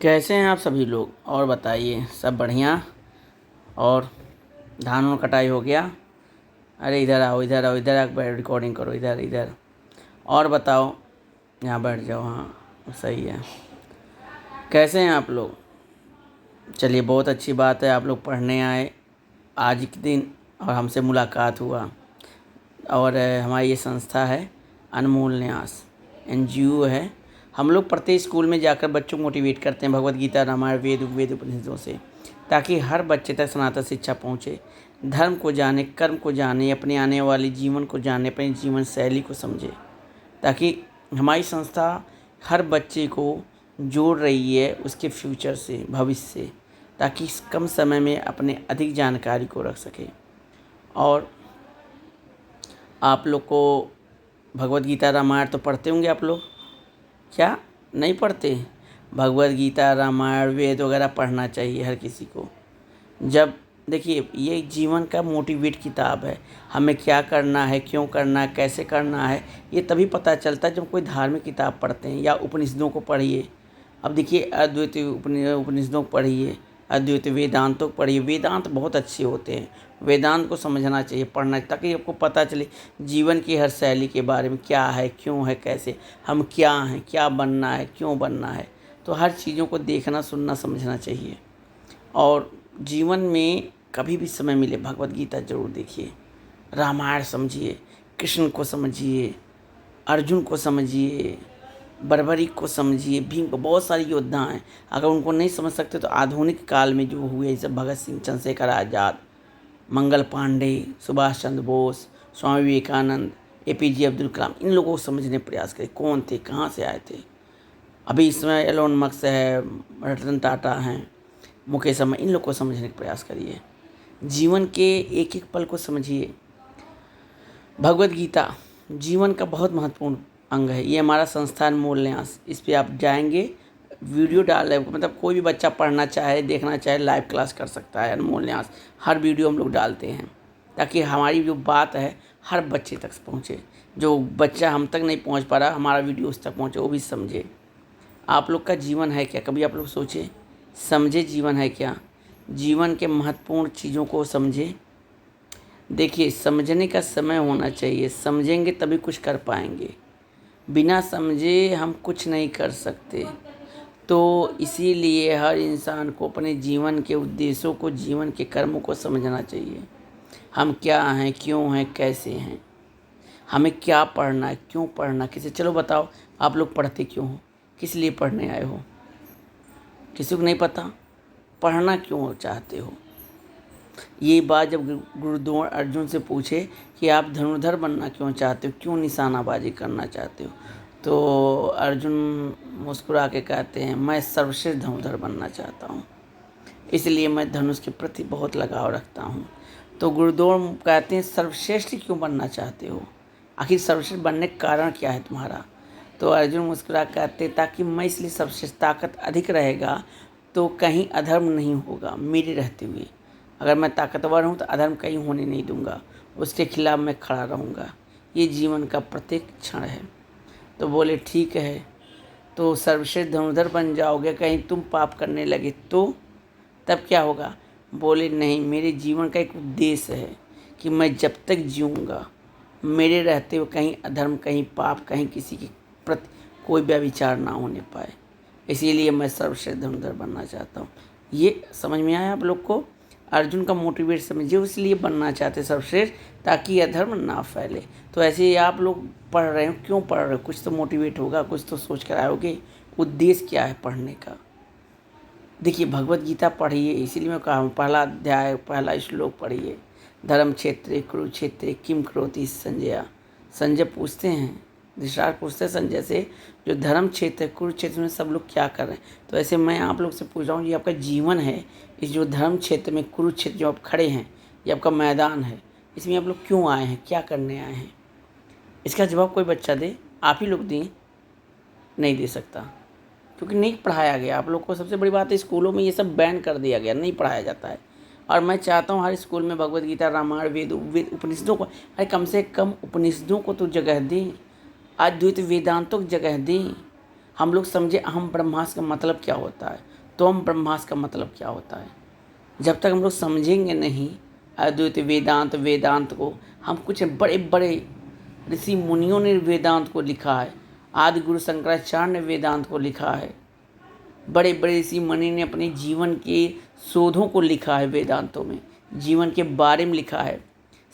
कैसे हैं आप सभी लोग? और बताइए, सब बढ़िया? और धान वान कटाई हो गया? अरे इधर आओ, इधर आओ, इधर आकर रिकॉर्डिंग करो, इधर इधर। और बताओ, यहाँ बैठ जाओ। हाँ सही है। कैसे हैं आप लोग? चलिए, बहुत अच्छी बात है, आप लोग पढ़ने आए आज के दिन और हमसे मुलाकात हुआ। और हमारी ये संस्था है अनमोल न्यास, एनजीओ है। हम लोग प्रत्येक स्कूल में जाकर बच्चों को मोटिवेट करते हैं भगवत गीता, रामायण, वेद उपवेद उपनिषदों से, ताकि हर बच्चे तक सनातन शिक्षा पहुँचे, धर्म को जाने, कर्म को जाने, अपने आने वाले जीवन को जाने, अपनी जीवन शैली को समझे। ताकि हमारी संस्था हर बच्चे को जोड़ रही है उसके फ्यूचर से, भविष्य से, ताकि इस कम समय में अपने अधिक जानकारी को रख सके। और आप लोग को भगवत गीता, रामायण तो पढ़ते होंगे आप लोग, क्या नहीं पढ़ते? भगवत गीता, रामायण, वेद वगैरह पढ़ना चाहिए हर किसी को। जब देखिए, ये जीवन का मोटिवेट किताब है। हमें क्या करना है, क्यों करना है, कैसे करना है, ये तभी पता चलता है जब कोई धार्मिक किताब पढ़ते हैं। या उपनिषदों को पढ़िए। अब देखिए, अद्वैत उपनिषदों को पढ़िए, अद्वैत वेदांतों को पढ़िए। वेदांत बहुत अच्छे होते हैं, वेदांत को समझना चाहिए, पढ़ना, ताकि आपको पता चले जीवन की हर शैली के बारे में, क्या है, क्यों है, कैसे हम क्या हैं, क्या बनना है, क्यों बनना है। तो हर चीज़ों को देखना, सुनना, समझना चाहिए। और जीवन में कभी भी समय मिले भगवत गीता ज़रूर देखिए, रामायण समझिए, कृष्ण को समझिए, अर्जुन को समझिए, बर्बरीक को समझिए, भीम को। बहुत सारे योद्धा हैं, अगर उनको नहीं समझ सकते तो आधुनिक काल में जो हुए, जैसे भगत सिंह, चंद्रशेखर आज़ाद, मंगल पांडे, सुभाष चंद्र बोस, स्वामी विवेकानंद, एपीजे अब्दुल कलाम, इन लोगों को समझने का प्रयास करें। कौन थे, कहाँ से आए थे। अभी इसमें एलोन मस्क है, रतन टाटा हैं, मुकेश अंबानी, इन लोग को समझने का प्रयास करिए। जीवन के एक एक पल को समझिए। भगवत गीता जीवन का बहुत महत्वपूर्ण अंग है। ये हमारा संस्थान अनमोल न्यास, इस पे आप जाएंगे, वीडियो डाल रहे, मतलब कोई भी बच्चा पढ़ना चाहे, देखना चाहे, लाइव क्लास कर सकता है। अनमोल न्यास हर वीडियो हम लोग डालते हैं, ताकि हमारी जो बात है हर बच्चे तक पहुँचे। जो बच्चा हम तक नहीं पहुँच पा रहा, हमारा वीडियो उस तक पहुँचे, वो भी समझे। आप लोग का जीवन है क्या? कभी आप लोग सोचे, समझे जीवन है क्या? जीवन के महत्वपूर्ण चीज़ों को समझे। देखिए, समझने का समय होना चाहिए, समझेंगे तभी कुछ कर पाएंगे। बिना समझे हम कुछ नहीं कर सकते। तो इसीलिए हर इंसान को अपने जीवन के उद्देश्यों को, जीवन के कर्मों को समझना चाहिए। हम क्या हैं, क्यों हैं, कैसे हैं, हमें क्या पढ़ना है, क्यों पढ़ना, किसे। चलो बताओ, आप लोग पढ़ते क्यों हो, किस लिए पढ़ने आए हो? किसी को नहीं पता पढ़ना क्यों चाहते हो। ये बात जब गुरुद्रोण अर्जुन से पूछे कि आप धनुर्धर बनना क्यों चाहते हो, क्यों निशानाबाजी करना चाहते हो, तो अर्जुन मुस्कुरा के कहते हैं, मैं सर्वश्रेष्ठ धनुर्धर बनना चाहता हूँ, इसलिए मैं धनुष के प्रति बहुत लगाव रखता हूँ। तो गुरुद्रोण कहते हैं, सर्वश्रेष्ठ क्यों बनना चाहते हो, आखिर सर्वश्रेष्ठ बनने का कारण क्या है तुम्हारा? तो अर्जुन मुस्कुरा कहते, ताकि मैं, इसलिए सर्वश्रेष्ठ, ताकत अधिक रहेगा तो कहीं अधर्म नहीं होगा मेरे रहते हुए। अगर मैं ताकतवर हूँ तो अधर्म कहीं होने नहीं दूंगा, उसके खिलाफ मैं खड़ा रहूँगा। ये जीवन का प्रत्येक क्षण है। तो बोले ठीक है, तो सर्वश्रेष्ठ धनुर्धर बन जाओगे, कहीं तुम पाप करने लगे तो तब क्या होगा? बोले नहीं, मेरे जीवन का एक उद्देश्य है कि मैं जब तक जीऊँगा, मेरे रहते हुए कहीं अधर्म, कहीं पाप, कहीं किसी के प्रति कोई व्यभिचार ना होने पाए, इसीलिए मैं सर्वश्रेष्ठ धनुर्धर बनना चाहता हूँ। ये समझ में आया आप लोग को? अर्जुन का मोटिवेट समझिए, इसलिए बनना चाहते सर्वश्रेष्ठ, ताकि अधर्म ना फैले। तो ऐसे ही आप लोग पढ़ रहे हो, क्यों पढ़ रहे हो? कुछ तो मोटिवेट होगा, कुछ तो सोच कर आओगे। उद्देश्य क्या है पढ़ने का? देखिए, भगवत गीता पढ़िए, इसीलिए मैं कहा हूँ, पहला अध्याय, पहला श्लोक पढ़िए। धर्म क्षेत्रे कुरुक्षेत्रे किम करोति संजय। संजय पूछते हैं, धृतराष्ट्र पूछते हैं संजय से, जो धर्म क्षेत्र, कुरुक्षेत्र में सब लोग क्या कर रहे हैं? तो ऐसे मैं आप लोग से पूछ रहा हूँ, ये आपका जीवन है, इस जो धर्म क्षेत्र में, कुरुक्षेत्र जो आप खड़े हैं, ये आपका मैदान है, इसमें आप लोग क्यों आए हैं, क्या करने आए हैं? इसका जवाब कोई बच्चा दे, आप ही लोग दें। नहीं दे सकता, क्योंकि नहीं पढ़ाया गया आप लोग को। सबसे बड़ी बात है, स्कूलों में ये सब बैन कर दिया गया, नहीं पढ़ाया जाता है। और मैं चाहता हूँ हर स्कूल में भगवत गीता, रामायण, वेद उपनिषदों को, अरे कम से कम उपनिषदों को तो जगह दें, अद्वैत वेदांतों को जगह दें। हम लोग समझे अहम ब्रह्मास्मि का मतलब क्या होता है, तो हम ब्रह्मास्मि का मतलब क्या होता है। जब तक हम लोग समझेंगे नहीं अद्वैत वेदांत को, हम कुछ बड़े बड़े ऋषि मुनियों ने वेदांत को लिखा है, आदि गुरु शंकराचार्य ने वेदांत को लिखा है, बड़े बड़े ऋषि मुनि ने अपने जीवन के शोधों को लिखा है, वेदांतों में जीवन के बारे में लिखा है।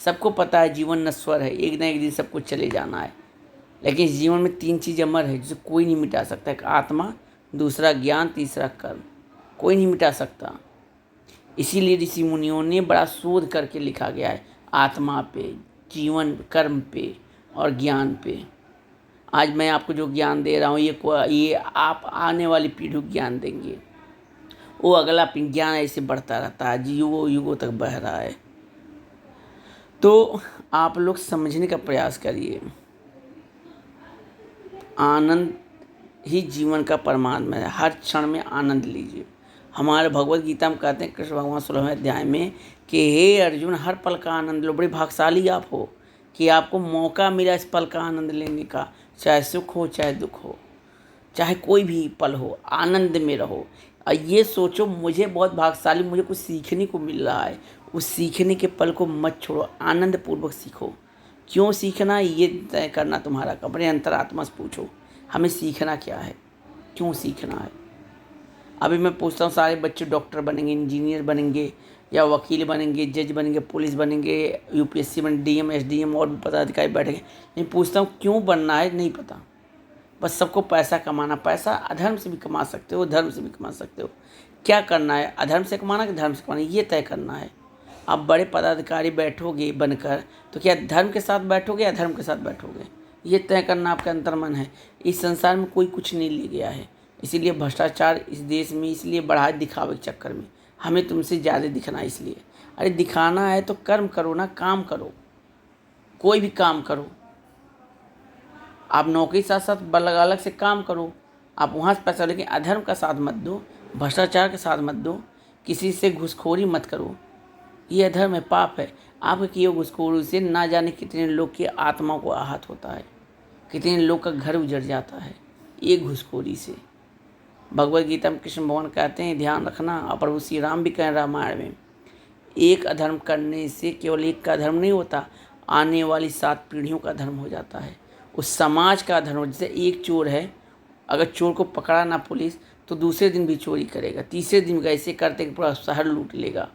सबको पता है जीवन नश्वर है, एक ना एक दिन सबको चले जाना है, लेकिन इस जीवन में 3 चीज़ अमर है जिसे कोई नहीं मिटा सकता। एक आत्मा, दूसरा ज्ञान, तीसरा कर्म, कोई नहीं मिटा सकता। इसीलिए ऋषि मुनियों ने बड़ा शोध करके लिखा गया है आत्मा पे, जीवन कर्म पे और ज्ञान पे। आज मैं आपको जो ज्ञान दे रहा हूँ ये आप आने वाली पीढ़ी को ज्ञान देंगे, वो अगला ज्ञान ऐसे बढ़ता रहता है, युगों युगों तक बह रहा है। तो आप लोग समझने का प्रयास करिए, आनंद ही जीवन का परमात्मा है, हर क्षण में आनंद लीजिए। हमारे भगवत गीता में कहते हैं कृष्ण भगवान 16वें अध्याय में कि हे अर्जुन, हर पल का आनंद लो। बड़े भाग्यशाली आप हो कि आपको मौका मिला इस पल का आनंद लेने का, चाहे सुख हो चाहे दुख हो, चाहे कोई भी पल हो, आनंद में रहो। और ये सोचो मुझे बहुत भाग्यशाली, मुझे कुछ सीखने को मिल रहा है, उस सीखने के पल को मत छोड़ो, आनंद पूर्वक सीखो। क्यों सीखना है ये तय करना तुम्हारा, अपने अंतरात्मा से पूछो हमें सीखना क्या है, क्यों सीखना है। अभी मैं पूछता हूँ सारे बच्चे डॉक्टर बनेंगे, इंजीनियर बनेंगे या वकील बनेंगे, जज बनेंगे, पुलिस बनेंगे, यूपीएससी बनेंगे, डीएम एसडीएम और भी पदाधिकारी बैठेंगे, नहीं पूछता हूँ क्यों बनना है, नहीं पता। बस सबको पैसा कमाना, पैसा अधर्म से भी कमा सकते हो, धर्म से भी कमा सकते हो। क्या करना है, अधर्म से कमाना कि धर्म से कमाना, ये तय करना है। आप बड़े पदाधिकारी बैठोगे बनकर तो क्या धर्म के साथ बैठोगे या धर्म के साथ बैठोगे, ये तय करना आपका अंतर्मन है। इस संसार में कोई कुछ नहीं ले गया है, इसीलिए भ्रष्टाचार इस देश में इसलिए बढ़ा दिखावे के चक्कर में, हमें तुमसे ज़्यादा दिखना है इसलिए। अरे दिखाना है तो कर्म करो ना, काम करो, कोई भी काम करो। आप नौकरी साथ साथ अलग से काम करो, आप वहाँ से पैसा, लेकिन अधर्म का साथ मत दो, भ्रष्टाचार के साथ मत दो, किसी से घूसखोरी मत करो, ये अधर्म है, पाप है। आपके किए घूसखोरी से ना जाने कितने लोग की आत्मा को आहत होता है, कितने लोग का घर उजड़ जाता है ये घूसखोरी से। भगवद गीता में कृष्ण भगवान कहते हैं ध्यान रखना, और प्रभु श्री राम भी कहें रामायण में, एक अधर्म करने से केवल एक का धर्म नहीं होता, आने वाली 7 पीढ़ियों का धर्म हो जाता है, उस समाज का धर्म। जैसे एक चोर है, अगर चोर को पकड़ा ना पुलिस तो दूसरे दिन भी चोरी करेगा, तीसरे दिन भी ऐसे करते कि पूरा शहर लूट लेगा,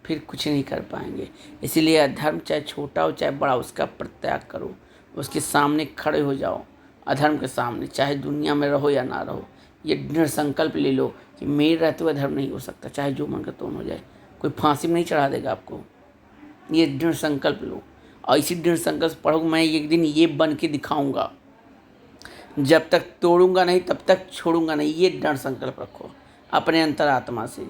फिर कुछ नहीं कर पाएंगे। इसीलिए अधर्म चाहे छोटा हो चाहे बड़ा, उसका परित्याग करो, उसके सामने खड़े हो जाओ, अधर्म के सामने, चाहे दुनिया में रहो या ना रहो। ये दृढ़ संकल्प ले लो कि मेरे रहते हुए धर्म नहीं हो सकता, चाहे जो मन का तोन हो जाए, कोई फांसी में नहीं चढ़ा देगा आपको। ये दृढ़ संकल्प लो, और इसी दृढ़ संकल्प पढ़ो, मैं एक दिन ये बन के दिखाऊंगा, जब तक तोड़ूंगा नहीं तब तक छोड़ूंगा नहीं, ये दृढ़ संकल्प रखो अपने अंतरात्मा से।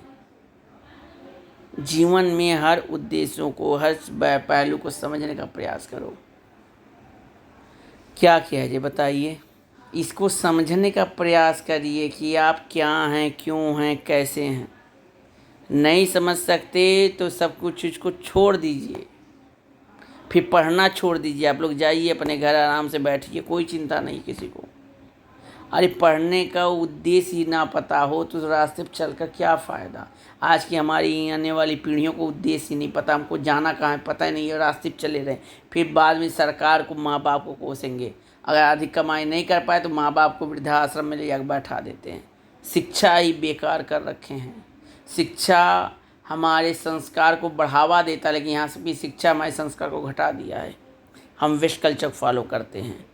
जीवन में हर उद्देश्यों को, हर पहलू को समझने का प्रयास करो। क्या किया है बताइए, इसको समझने का प्रयास करिए कि आप क्या हैं, क्यों हैं, कैसे हैं। नहीं समझ सकते तो सब कुछ चीज़ को छोड़ दीजिए, फिर पढ़ना छोड़ दीजिए। आप लोग जाइए अपने घर आराम से बैठिए, कोई चिंता नहीं किसी को। अरे पढ़ने का उद्देश्य ही ना पता हो तो उस रास्ते पर चल कर क्या फ़ायदा। आज की हमारी आने वाली पीढ़ियों को उद्देश्य ही नहीं पता, हमको जाना कहाँ है पता ही नहीं है, रास्ते पर चले रहें, फिर बाद में सरकार को, माँ बाप को कोसेंगे। अगर अधिक कमाई नहीं कर पाए तो माँ बाप को वृद्धाश्रम में ले जाकर बैठा देते हैं। शिक्षा ही बेकार कर रखे हैं। शिक्षा हमारे संस्कार को बढ़ावा देता, लेकिन यहाँ से भी शिक्षा हमारे संस्कार को घटा दिया है। हम वेस्ट कल्चर फॉलो करते हैं।